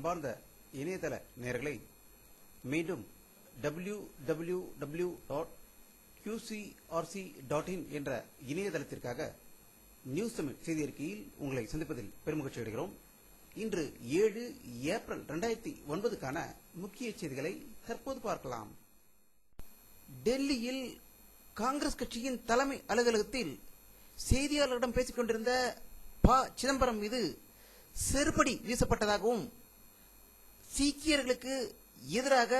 அன்பார்ந்த இணையதள நேயர்களை மீண்டும் www.qcrc.in என்ற இணையதளத்திற்காக நியூஸ் தமிழ் செய்தி அறிக்கையில் உங்களை சந்திப்பதில் பெருமகிழ்ச்சி அடைகிறோம். இன்று 7 ஏப்ரல் 2009க்கான முக்கிய செய்திகளை தற்போது பார்க்கலாம். டெல்லியில் காங்கிரஸ் கட்சியின் தலைமை அலுவலகத்தில் செய்தியாளர்களிடம் பேசிக் கொண்டிருந்த ப. சிதம்பரம் மீது செருப்படி வீசப்பட்டதாகவும் சீக்கியர்களுக்கு எதிராக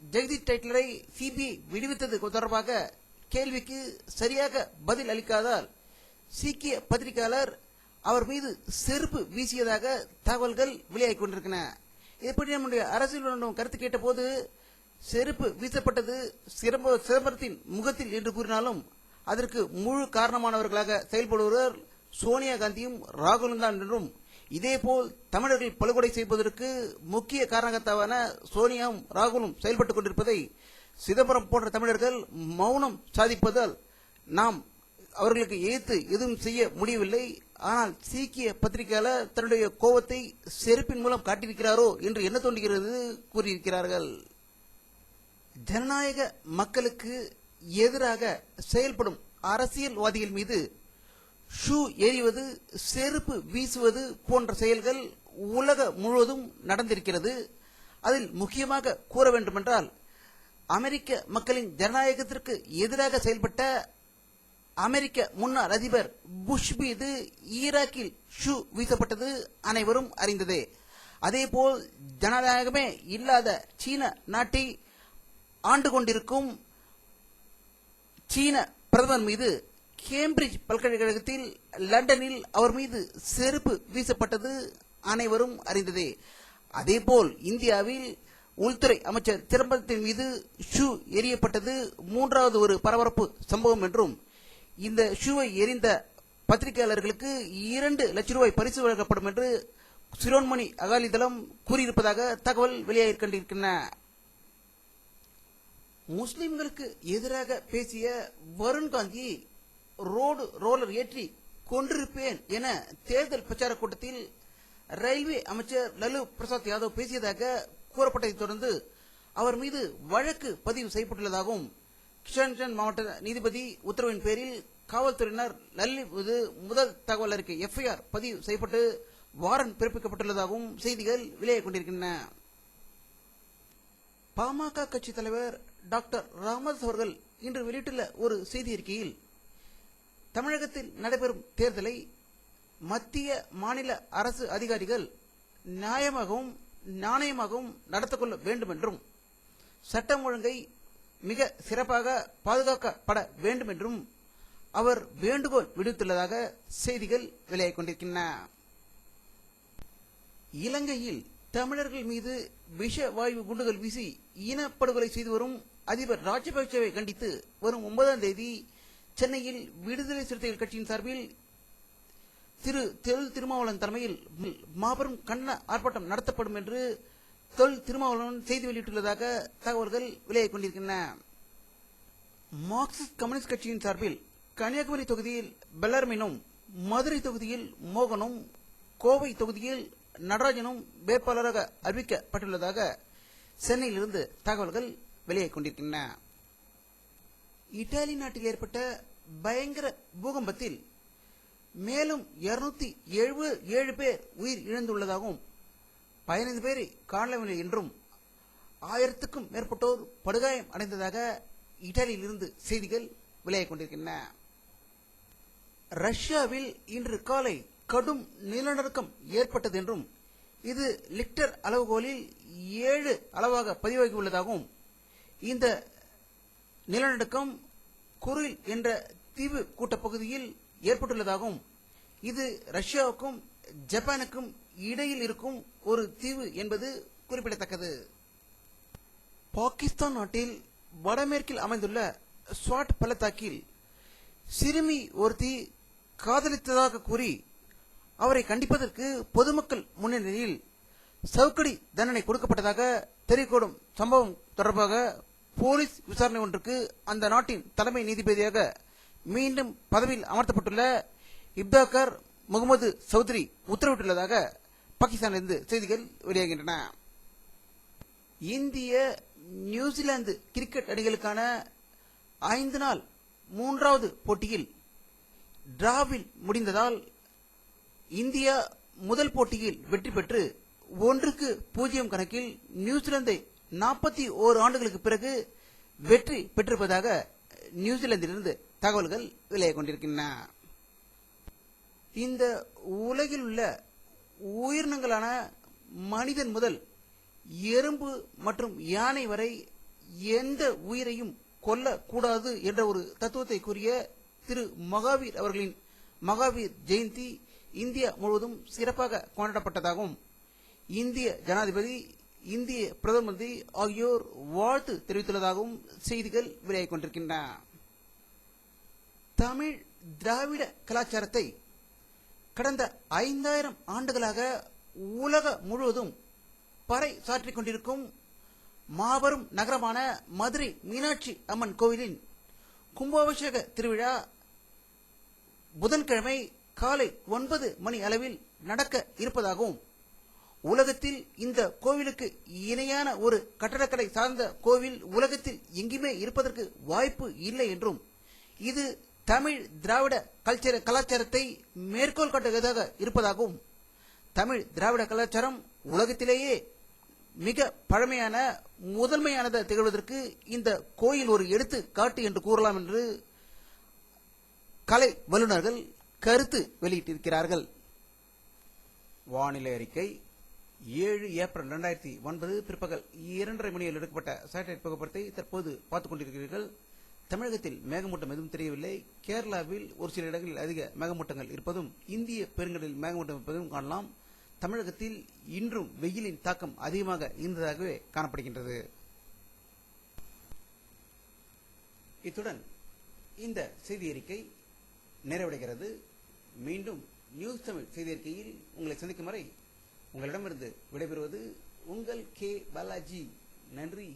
ஜெகதீப் டைட்லரை சிபிஐ விடுவித்தது தொடர்பாக கேள்விக்கு சரியாக பதில் அளிக்காதால் சீக்கிய பத்திரிகையாளர் அவர் மீது செருப்பு வீசியதாக தகவல்கள் வெளியாகிக் கொண்டிருக்கின்றன. இப்படி நம்முடைய அரசியல் கருத்து கேட்ட போது செருப்பு வீசப்பட்டது சிதம்பரத்தின் முகத்தில் என்று கூறினாலும் அதற்கு முழு காரணமானவர்களாக செயல்படுபவர் சோனியா காந்தியும் ராகுலும் தான் என்றும், இதேபோல் தமிழர்கள் படுகொலை செய்வதற்கு முக்கிய காரணகர்த்தாவான சோனியாவும் ராகுலும் செயல்பட்டுக் கொண்டிருப்பதை சிதம்பரம் போன்ற தமிழர்கள் மௌனம் சாதிப்பதால் நாம் அவர்களுக்கு எதிர்த்து எதுவும் செய்ய முடியவில்லை. ஆனால் சீக்கிய பத்திரிகையாளர் தன்னுடைய கோபத்தை செருப்பின் மூலம் காட்டியிருக்கிறாரோ என்று என்ன தோன்றுகிறது கூறியிருக்கிறார்கள். ஜனநாயக மக்களுக்கு எதிராக செயல்படும் அரசியல்வாதிகள் மீது ஷூ எறிவது, செருப்பு வீசுவது போன்ற செயல்கள் உலக முழுவதும் நடந்திருக்கிறது. அதில் முக்கியமாக கூற வேண்டுமென்றால் அமெரிக்க மக்களின் ஜனநாயகத்திற்கு எதிராக செயல்பட்ட அமெரிக்க முன்னாள் அதிபர் புஷ் மீது ஈராக்கில் ஷூ வீசப்பட்டது அனைவரும் அறிந்ததே. அதேபோல் ஜனநாயகமே இல்லாத சீன நாட்டை ஆண்டு கொண்டிருக்கும் சீன பிரதமர் மீது கேம்பிரிட்ஜ் பல்கலைக்கழகத்தில் லண்டனில் அவர் மீது செருப்பு வீசப்பட்டது அனைவரும் அறிந்ததே. அதேபோல் இந்தியாவில் உள்துறை அமைச்சர் சிதம்பரத்தின் மீது ஷூ எறியப்பட்டது மூன்றாவது ஒரு பரபரப்பு சம்பவம் என்றும், இந்த ஷூவை எறிந்த பத்திரிகையாளர்களுக்கு 2 லட்சம் ரூபாய் பரிசு வழங்கப்படும் என்று சிரோன்மணி அகாலிதளம் கூறியிருப்பதாக தகவல் வெளியாகியிருக்கின்றன. முஸ்லிம்களுக்கு எதிராக பேசிய வருண் காந்தியை ரோலர் ஏற்றி கொன்றிருப்பேன் என தேர்தல் பிரச்சார கூட்டத்தில் ரயில்வே அமைச்சர் லல்லு பிரசாத் யாதவ் பேசியதாக கூறப்பட்டதை தொடர்ந்து அவர் மீது வழக்கு பதிவு செய்யப்பட்டுள்ளதாகவும், கிஷன்கஞ்ச் மாவட்ட நீதிபதி உத்தரவின் பேரில் காவல்துறையினர் லல்லு மீது முதல் தகவல் அறிக்கை FIR பதிவு செய்யப்பட்டு வாரண்ட் பிறப்பிக்கப்பட்டுள்ளதாகவும் செய்திகள் வெளியாகிக் கொண்டிருக்கின்றன. பாமக கட்சி தலைவர் டாக்டர் ராமதாஸ் அவர்கள் இன்று வெளியிட்டுள்ள ஒரு செய்தி அறிக்கையில் தமிழகத்தில் நடைபெறும் தேர்தலை மத்திய மாநில அரசு அதிகாரிகள் நியாயமாகவும் நாணயமாகவும் நடத்திக் கொள்ள வேண்டும் என்றும், சட்டம் ஒழுங்கை மிக சிறப்பாக பாதுகாக்கப்பட வேண்டும் என்றும் அவர் வேண்டுகோள் விடுத்துள்ளதாக செய்திகள் வெளியாகிக் கொண்டிருக்கின்றன. இலங்கையில் தமிழர்கள் மீது விஷ வாயு குண்டுகள் வீசி இனப்படுகொலை செய்து வரும் அதிபர் ராஜபக்சேவை கண்டித்து வரும் 9ஆம் தேதி சென்னையில் விடுதலை சிறுத்தைகள் கட்சியின் சார்பில் திரு தொல் திருமாவளவன் தலைமையில் மாபெரும் கண்டன ஆர்ப்பாட்டம் நடத்தப்படும் என்று தொல் திருமாவளவன் செய்தி வெளியிட்டுள்ளதாக தகவல்கள் வெளியாகிக் கொண்டிருக்கின்றன. மார்க்சிஸ்ட் கம்யூனிஸ்ட் கட்சியின் சார்பில் கன்னியாகுமரி தொகுதியில் பெல்லர்மினும், மதுரை தொகுதியில் மோகனும், கோவை தொகுதியில் நடராஜனும் வேட்பாளராக அறிவிக்கப்பட்டுள்ளதாக சென்னையிலிருந்து தகவல்கள் வெளியாகிக் கொண்டிருக்கின்றன. இத்தாலி நாட்டில் ஏற்பட்ட பயங்கர பூகம்பத்தில் மேலும் 277 பேர் உயிர் இழந்துள்ளதாகவும் 15 பேரை காணவில்லை என்றும் 1000க்கும் மேற்பட்டோர் படுகாயம் அடைந்ததாக இத்தாலியிலிருந்து செய்திகள் வெளியாகிக் கொண்டிருக்கின்றன. ரஷ்யாவில் இன்று காலை கடும் நிலநடுக்கம் ஏற்பட்டது என்றும், இது லிக்டர் அளவுகோலில் 7 அளவாக பதிவாகியுள்ளதாகவும், இந்த நிலநடுக்கம் குரில் என்ற தீவு கூட்டப்பகுதியில் ஏற்பட்டுள்ளதாகவும், இது ரஷ்யாவுக்கும் ஜப்பானுக்கும் இடையில் இருக்கும் ஒரு தீவு என்பது குறிப்பிடத்தக்கது. பாகிஸ்தான் நாட்டில் வடமேற்கில் அமைந்துள்ள ஸ்வாட் பள்ளத்தாக்கில் சிறுமி ஒருத்தி காதலித்ததாக கூறி அவரை கண்டிப்பதற்கு பொதுமக்கள் முன்னிலையில் சவுக்கடி தண்டனை கொடுக்கப்பட்டதாக தெரிவிக்கப்படும் சம்பவம் தொடர்பாக போலீஸ் விசாரணை ஒன்றுக்கு அந்த நாட்டின் தலைமை நீதிபதியாக மீண்டும் பதவியில் அமர்த்தப்பட்டுள்ள இப்தாகர் முகமது சௌத்ரி உத்தரவிட்டுள்ளதாக பாகிஸ்தானிலிருந்து செய்திகள் வெளியாகின்றன. இந்திய நியூசிலாந்து கிரிக்கெட் அணிகளுக்கான 5 நாள் 3வது போட்டியில் டிராவில் முடிந்ததால் இந்தியா முதல் போட்டியில் வெற்றி பெற்று 1-0 கணக்கில் நியூசிலாந்தை 41 ஆண்டுகளுக்கு பிறகு வெற்றி பெற்றிருப்பதாக நியூசிலாந்திலிருந்து தகவல்கள் வெளியாகிக் கொண்டிருக்கின்றன. இந்த உலகில் உள்ள உயிரினங்களான மனிதன் முதல் எறும்பு மற்றும் யானை வரை எந்த உயிரையும் கொல்லக்கூடாது என்ற ஒரு தத்துவத்தை கூறிய திரு மகாவீர் அவர்களின் மகாவீர் ஜெயந்தி இந்தியா முழுவதும் சிறப்பாக கொண்டாடப்பட்டதாகவும் இந்திய ஜனாதிபதி, இந்திய பிரதம மந்திரி ஆகியோர் வாழ்த்து தெரிவித்துள்ளதாகவும் செய்திகள் வெளியாகிக் கொண்டிருக்கின்றன. தமிழ் திராவிட கலாச்சாரத்தை கடந்த 5000 ஆண்டுகளாக உலக முழுவதும் பறை சாற்றிக் கொண்டிருக்கும் மாபெரும் நகரமான மதுரை மீனாட்சி அம்மன் கோவிலின் கும்பாபிஷேக திருவிழா புதன்கிழமை காலை 9 மணி அளவில் நடக்க இருப்பதாகவும், உலகத்தில் இந்த கோவிலுக்கு இணையான ஒரு கட்டடக்கலை சார்ந்த கோவில் உலகத்தில் எங்குமே இருப்பதற்கு வாய்ப்பு இல்லை என்றும், இது தமிழ் திராவிட கலாச்சாரத்தை மேற்கோள் காட்டுவதாக இருப்பதாகவும், தமிழ் திராவிட கலாச்சாரம் உலகத்திலேயே மிக பழமையான முதன்மையானதை திகழ்வதற்கு இந்த கோயில் ஒரு எடுத்துக்காட்டு என்று கூறலாம் என்று கலை வல்லுநர்கள் கருத்து வெளியிட்டிருக்கிறார்கள். வானிலை அறிக்கை 7 ஏப்ரல் 2009 பிற்பகல் 2:30 மணியில் எடுக்கப்பட்ட சேட்டலைட் புகைப்படத்தை தற்போது பார்த்துக் கொண்டிருக்கிறீர்கள். தமிழகத்தில் மேகமூட்டம் எதுவும் தெரியவில்லை. கேரளாவில் ஒரு சில இடங்களில் அதிக மேகமூட்டங்கள் இருப்பதும், இந்திய பெருங்கடலில் மேகமூட்டம் இருப்பதும் காணலாம். தமிழகத்தில் இன்றும் வெயிலின் தாக்கம் அதிகமாக இருந்ததாகவே காணப்படுகின்றது. இத்துடன் இந்த செய்தி அறிக்கை நிறைவடைகிறது. மீண்டும் நியூஸ் தமிழ் செய்தி அறிக்கையில் உங்களை சந்திக்கும் வரை உங்களிடமிருந்து விடைபெறுவது உங்கள் கே பாலாஜி. நன்றி.